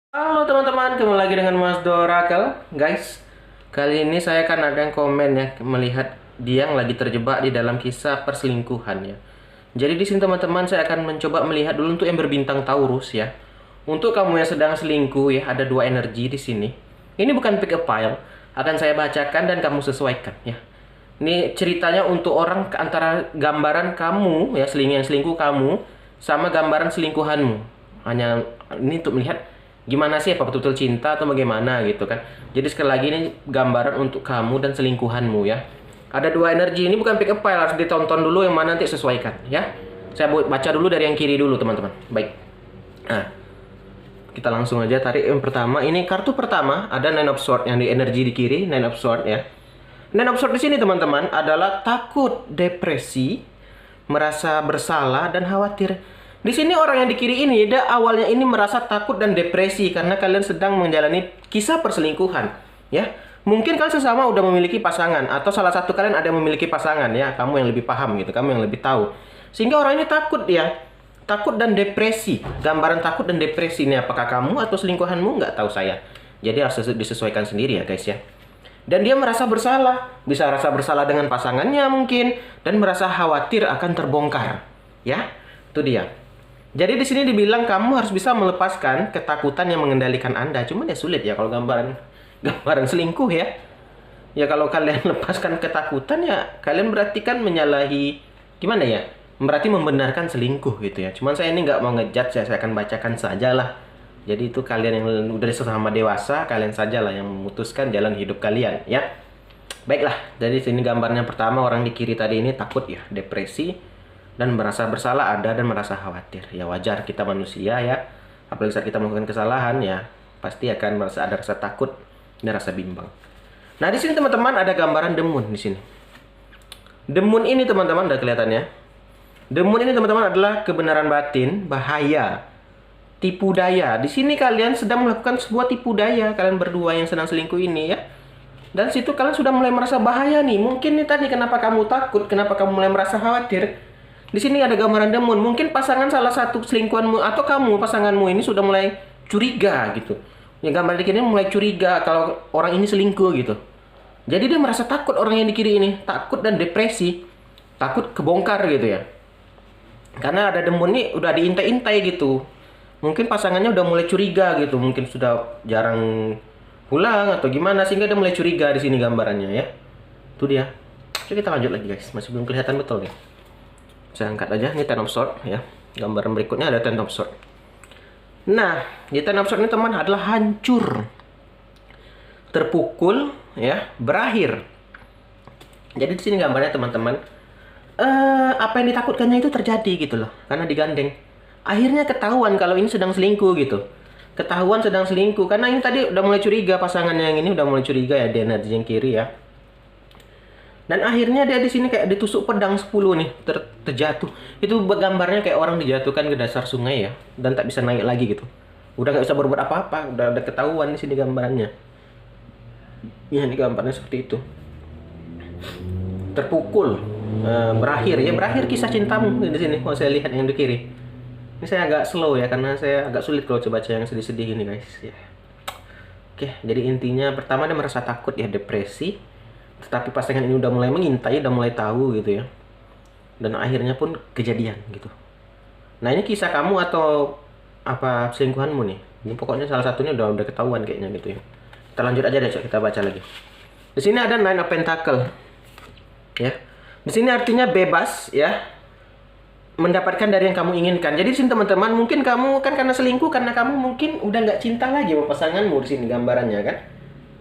Halo teman-teman, kembali lagi dengan Mas Dorakel. Guys, kali ini saya akan ada yang komen ya, melihat dia yang lagi terjebak di dalam kisah perselingkuhan ya. Jadi di sini teman-teman, saya akan mencoba melihat dulu untuk yang berbintang Taurus ya. Untuk kamu yang sedang selingkuh ya, ada dua energi di sini. Ini bukan pick a file, akan saya bacakan dan kamu sesuaikan ya. Ini ceritanya untuk orang antara gambaran kamu ya, yang selingkuh kamu sama gambaran selingkuhanmu. Hanya ini untuk melihat gimana sih, apa betul-betul cinta atau bagaimana gitu kan. Jadi sekali lagi ini gambaran untuk kamu dan selingkuhanmu ya. Ada dua energi, ini bukan pick up file, harus ditonton dulu yang mana nanti sesuaikan ya. Saya baca dulu dari yang kiri dulu teman-teman. Baik. Nah, kita langsung aja tarik yang pertama. Ini kartu pertama ada Nine of Swords yang di energi di kiri, Nine of Swords ya. Nine of Swords di sini teman-teman adalah takut, depresi, merasa bersalah dan khawatir. Di sini orang yang di kiri ini dia awalnya ini merasa takut dan depresi karena kalian sedang menjalani kisah perselingkuhan, ya. Mungkin kalian sesama udah memiliki pasangan atau salah satu kalian ada yang memiliki pasangan ya, kamu yang lebih paham gitu, kamu yang lebih tahu. Sehingga orang ini takut ya. Takut dan depresi. Gambaran takut dan depresi ini apakah kamu atau selingkuhanmu nggak tahu saya. Jadi harus disesuaikan sendiri ya guys ya. Dan dia merasa bersalah, bisa rasa bersalah dengan pasangannya mungkin dan merasa khawatir akan terbongkar. Ya, itu dia. Jadi di sini dibilang kamu harus bisa melepaskan ketakutan yang mengendalikan Anda. Cuman ya sulit ya kalau gambaran gambaran selingkuh ya. Ya kalau kalian lepaskan ketakutan ya kalian berarti kan menyalahi, gimana ya? Berarti membenarkan selingkuh gitu ya. Cuman saya ini nggak mau ngejudge ya, saya akan bacakan saja lah. Jadi itu kalian yang udah sesama dewasa, kalian sajalah yang memutuskan jalan hidup kalian ya. Baiklah, jadi sini gambarnya pertama orang di kiri tadi ini takut ya, depresi dan merasa bersalah ada dan merasa khawatir. Ya wajar, kita manusia ya. Apalagi saat kita melakukan kesalahan ya, pasti akan merasa ada rasa takut dan rasa bimbang. Nah, di sini teman-teman ada gambaran The Moon di sini. The Moon ini teman-teman udah kelihatan ya. The Moon ini teman-teman adalah kebenaran batin, bahaya, tipu daya. Di sini kalian sedang melakukan sebuah tipu daya, kalian berdua yang sedang selingkuh ini ya. Dan situ kalian sudah mulai merasa bahaya nih. Mungkin nih tadi kenapa kamu takut, kenapa kamu mulai merasa khawatir. Di sini ada gambaran The Moon. Mungkin pasangan salah satu selingkuhanmu atau kamu pasanganmu ini sudah mulai curiga gitu. Yang gambar di kiri mulai curiga kalau orang ini selingkuh gitu. Jadi dia merasa takut orang yang di kiri ini, takut dan depresi, takut kebongkar gitu ya. Karena ada The Moon nih udah diintai-intai gitu. Mungkin pasangannya udah mulai curiga gitu, mungkin sudah jarang pulang atau gimana sehingga dia mulai curiga di sini gambarannya ya. Itu dia. Oke, kita lanjut lagi guys, masih belum kelihatan betul nih. Saya angkat aja, ini Ten of Swords ya. Gambaran berikutnya ada Ten of Swords. Nah, di Ten of Swords ini teman adalah hancur, terpukul ya, berakhir. Jadi di sini gambarnya teman-teman, apa yang ditakutkannya itu terjadi gitu loh, karena digandeng. Akhirnya ketahuan kalau ini sedang selingkuh gitu. Ketahuan sedang selingkuh karena ini tadi udah mulai curiga, pasangannya yang ini udah mulai curiga ya, di energi yang kiri ya. Dan akhirnya dia di sini kayak ditusuk pedang 10 nih, terjatuh. Itu gambarnya kayak orang dijatuhkan ke dasar sungai ya, dan tak bisa naik lagi gitu. Udah nggak bisa berbuat apa-apa, udah ada ketahuan di sini gambarannya. Ya, ini gambarnya seperti itu. Terpukul, berakhir ya, berakhir kisah cintamu di sini. Kalau saya lihat yang di kiri. Ini saya agak slow ya, karena saya agak sulit kalau coba baca yang sedih-sedih ini guys. Ya. Oke, jadi intinya pertama dia merasa takut ya, depresi. Tetapi pasangan ini udah mulai mengintai, udah mulai tahu gitu ya. Dan akhirnya pun kejadian gitu. Nah, ini kisah kamu atau apa selingkuhanmu nih? Ini pokoknya salah satunya udah ketahuan kayaknya gitu ya. Kita lanjut aja deh, kita baca lagi. Di sini ada Nine of Pentacle. Ya. Di sini artinya bebas ya. Mendapatkan dari yang kamu inginkan. Jadi di sini teman-teman, mungkin kamu kan karena selingkuh karena kamu mungkin udah nggak cinta lagi sama pasanganmu di sini gambarannya kan.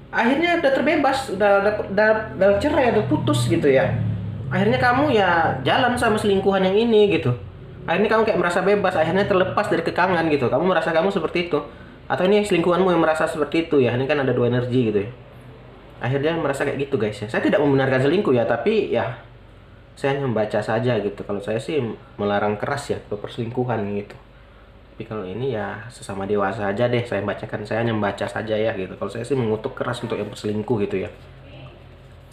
Akhirnya udah terbebas, udah cerai, udah putus gitu ya. Akhirnya kamu ya jalan sama selingkuhan yang ini gitu. Akhirnya kamu kayak merasa bebas, akhirnya terlepas dari kekangan gitu. Kamu merasa kamu seperti itu. Atau ini selingkuhanmu yang merasa seperti itu ya. Ini kan ada dua energi gitu ya. Akhirnya merasa kayak gitu guys ya. Saya tidak membenarkan selingkuh ya, tapi ya saya hanya membaca saja gitu. Kalau saya sih melarang keras ya ke perselingkuhan gitu. Tapi kalau ini ya sesama dewasa aja deh saya bacakan, saya hanya membaca saja ya gitu. Kalau saya sih mengutuk keras untuk yang berselingkuh gitu ya.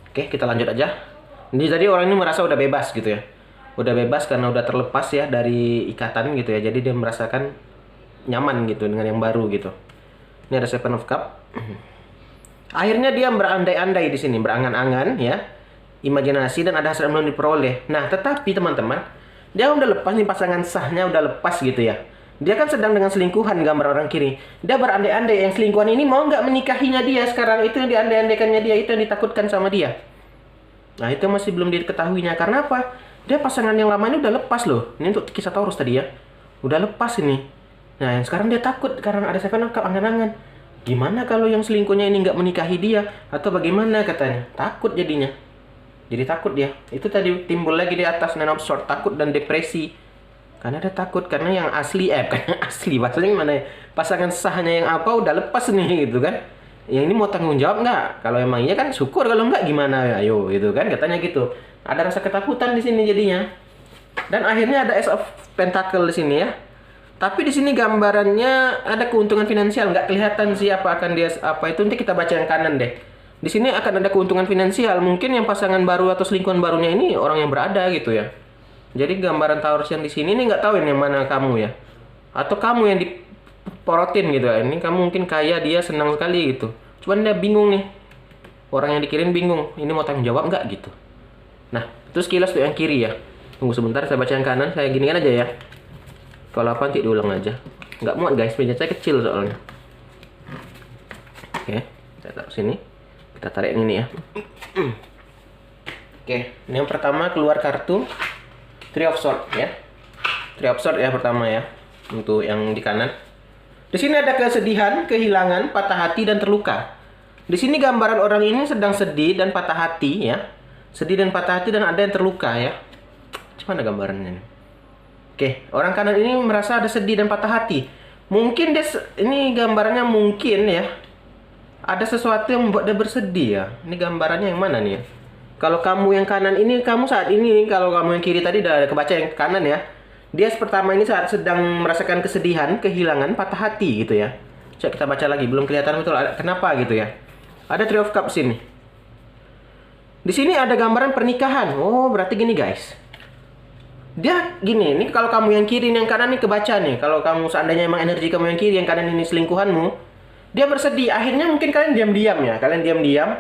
Oke, kita lanjut aja. Ini tadi orang ini merasa udah bebas gitu ya. Udah bebas karena udah terlepas ya dari ikatan gitu ya. Jadi dia merasakan nyaman gitu dengan yang baru gitu. Ini ada Seven of Cup. Akhirnya dia berandai-andai di sini, berangan-angan ya, imajinasi, dan ada hasil yang belum diperoleh. Nah, tetapi teman-teman, dia udah lepas nih, pasangan sahnya udah lepas gitu ya. Dia kan sedang dengan selingkuhan, gambar orang kiri. Dia berandai-andai yang selingkuhan ini mau nggak menikahinya dia sekarang. Itu yang diandai-andaikannya dia, itu yang ditakutkan sama dia. Nah, itu masih belum diketahuinya. Karena apa? Dia pasangan yang lama ini udah lepas loh. Ini untuk kisah Taurus tadi ya. Udah lepas ini. Nah, yang sekarang dia takut karena ada Seven of Cup, angan-angan. Gimana kalau yang selingkuhnya ini nggak menikahi dia? Atau bagaimana katanya? Takut jadinya. Jadi takut dia. Itu tadi timbul lagi di atas Nine of Swords, takut dan depresi. Karena dia takut, karena yang asli, karena asli, bahasanya gimana ya? Pasangan sahnya yang apa udah lepas nih gitu kan. Yang ini mau tanggung jawab nggak? Kalau emang iya kan syukur, kalau nggak gimana? Ayo gitu kan, katanya gitu. Ada rasa ketakutan di sini jadinya. Dan akhirnya ada Ace of Pentacle di sini ya. Tapi di sini gambarannya ada keuntungan finansial, nggak kelihatan sih apa akan dia apa itu, nanti kita baca yang kanan deh. Di sini akan ada keuntungan finansial, mungkin yang pasangan baru atau selingkuhan barunya ini orang yang berada gitu ya. Jadi gambaran Taurus yang di sini ini nggak tahu yang mana kamu ya, atau kamu yang diporotin gitu ya. Ini kamu mungkin kaya, dia senang sekali gitu. Cuman dia bingung nih, orang yang dikirim bingung, ini mau tanggung jawab nggak gitu. Nah, terus kilas tuh yang kiri ya. Tunggu sebentar, saya baca yang kanan. Saya ginikan aja ya. Kalau apa nanti diulang aja. Nggak muat guys, meja saya kecil soalnya. Oke, saya taruh sini. Kita tarik yang ini ya. Oke, ini yang pertama keluar kartu Three of Swords ya. Three of Swords ya pertama ya. Untuk yang di kanan. Di sini ada kesedihan, kehilangan, patah hati, dan terluka. Di sini gambaran orang ini sedang sedih dan patah hati ya. Sedih dan patah hati, dan ada yang terluka ya. Gimana gambarannya nih? Oke, orang kanan ini merasa ada sedih dan patah hati. Mungkin dia, ini gambarannya mungkin ya, ada sesuatu yang membuat dia bersedih ya. Ini gambarannya yang mana nih ya? Kalau kamu yang kanan ini, kamu saat ini, kalau kamu yang kiri tadi udah kebaca yang kanan ya. Dia pertama ini saat sedang merasakan kesedihan, kehilangan, patah hati gitu ya. Coba kita baca lagi, belum kelihatan betul kenapa gitu ya. Ada Three of Cups sini. Di sini ada gambaran pernikahan. Oh, berarti gini guys. Dia gini, ini kalau kamu yang kiri, yang kanan ini kebaca nih. Kalau kamu seandainya emang energi kamu yang kiri, yang kanan ini selingkuhanmu, dia bersedih. Akhirnya mungkin kalian diam-diam ya, kalian diam-diam.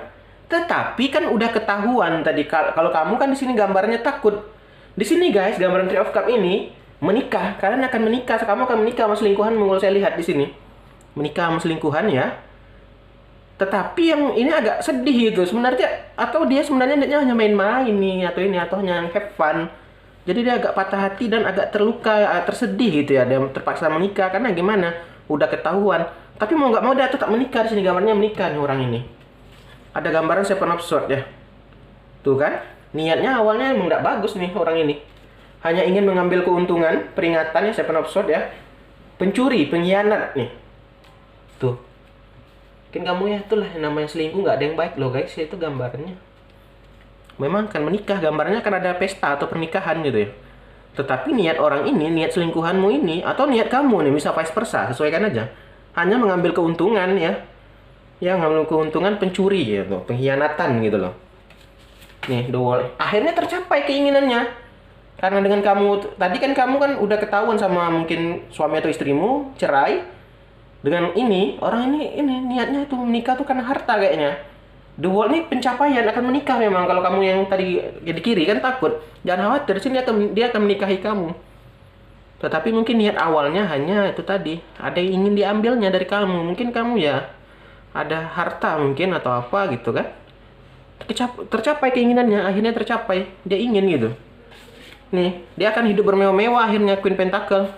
Tetapi kan udah ketahuan tadi kalau kamu kan di sini gambarnya takut. Di sini guys, gambaran Three of Cup ini menikah. Kalian akan menikah, kamu akan menikah sama selingkuhanmu kalau saya lihat di sini. Menikah sama selingkuhan ya. Tetapi yang ini agak sedih gitu sebenarnya, atau dia sebenarnya hanya main-main nih, atau ini, atau hanya have fun. Jadi dia agak patah hati dan agak terluka, tersedih gitu ya. Dia terpaksa menikah karena gimana? Udah ketahuan. Tapi mau nggak mau dia tetap menikah. Di sini gambarnya menikah nih orang ini. Ada gambaran Seven of Swords ya. Tuh kan? Niatnya awalnya emang nggak bagus nih orang ini. Hanya ingin mengambil keuntungan, peringatan ya, Seven of Swords ya. Pencuri, pengkhianat nih. Tuh. Mungkin kamu ya, itulah yang namanya selingkuh, nggak ada yang baik loh guys. Ya, itu gambarnya. Memang kan menikah, gambarnya kan ada pesta atau pernikahan gitu ya. Tetapi niat orang ini, niat selingkuhanmu ini, atau niat kamu nih, bisa vice versa, sesuaikan aja. Hanya mengambil keuntungan ya. Ya, mengambil keuntungan, pencuri gitu, pengkhianatan gitu loh. Nih, the wall. Akhirnya tercapai keinginannya. Karena dengan kamu, tadi kan kamu kan udah ketahuan sama mungkin suami atau istrimu, cerai. Dengan ini, orang ini niatnya itu menikah tuh karena harta kayaknya. The Wall ini pencapaian, akan menikah memang. Kalau kamu yang tadi di kiri kan takut, jangan khawatir, sini dia akan menikahi kamu. Tetapi mungkin niat awalnya hanya itu tadi, ada yang ingin diambilnya dari kamu. Mungkin kamu ya ada harta mungkin atau apa gitu kan. Tercapai keinginannya, akhirnya tercapai. Dia ingin gitu. Nih, dia akan hidup bermewah-mewah akhirnya, Queen Pentacle.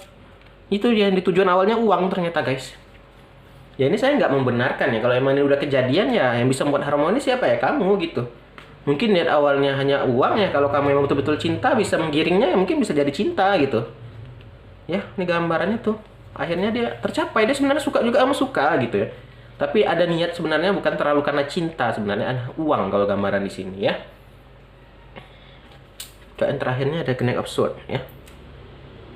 Itu yang ditujuan awalnya uang ternyata guys. Ya ini saya nggak membenarkan ya, kalau emang ini udah kejadian ya, yang bisa membuat harmonis siapa ya, kamu gitu. Mungkin niat awalnya hanya uang ya, kalau kamu emang betul-betul cinta bisa menggiringnya ya, mungkin bisa jadi cinta gitu. Ya, ini gambarannya tuh. Akhirnya dia tercapai, dia sebenarnya suka juga sama suka gitu ya. Tapi ada niat sebenarnya bukan terlalu karena cinta, sebenarnya ada uang kalau gambaran di sini ya. Dan terakhirnya ada Knight of Swords ya.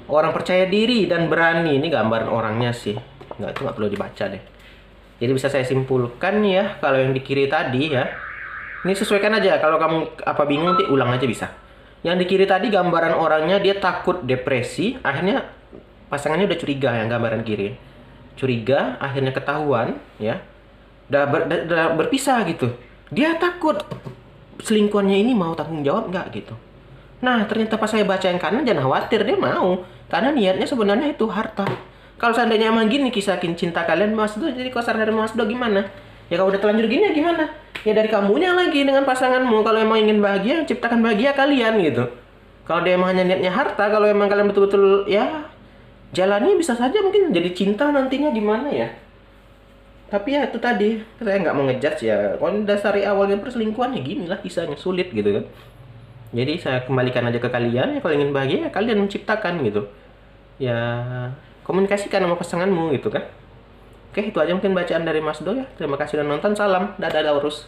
Orang percaya diri dan berani, ini gambaran orangnya sih. Itu nggak perlu dibaca deh. Jadi bisa saya simpulkan ya, kalau yang di kiri tadi ya, ini sesuaikan aja. Kalau kamu apa bingung nanti ulang aja bisa. Yang di kiri tadi gambaran orangnya dia takut, depresi, akhirnya pasangannya udah curiga yang gambaran kiri. curiga, akhirnya ketahuan, ya. Udah berpisah gitu. Dia takut selingkuhannya ini mau tanggung jawab nggak gitu. Nah, ternyata pas saya baca yang kanan, jangan khawatir, dia mau. Karena niatnya sebenarnya itu harta. Kalau seandainya emang gini kisah cinta kalian, Mas Do, jadi kalau saran dari Mas Do gimana? Ya kalau udah telanjur gini ya gimana? Ya dari kamunya lagi dengan pasanganmu. Kalau emang ingin bahagia, ciptakan bahagia kalian gitu. Kalau dia emang hanya niatnya harta, kalau emang kalian betul-betul ya jalani, bisa saja mungkin jadi cinta nantinya gimana ya. Tapi ya itu tadi, saya nggak mau ngejudge ya. Kalau dasari awalnya perselingkuhan ya gini lah kisahnya, sulit gitu kan. Jadi saya kembalikan aja ke kalian ya, kalau ingin bahagia ya kalian menciptakan gitu. Ya komunikasikan sama pasanganmu gitu kan. Oke, itu aja mungkin bacaan dari Mas Do ya. Terima kasih sudah nonton. Salam. Dadah, Daurus.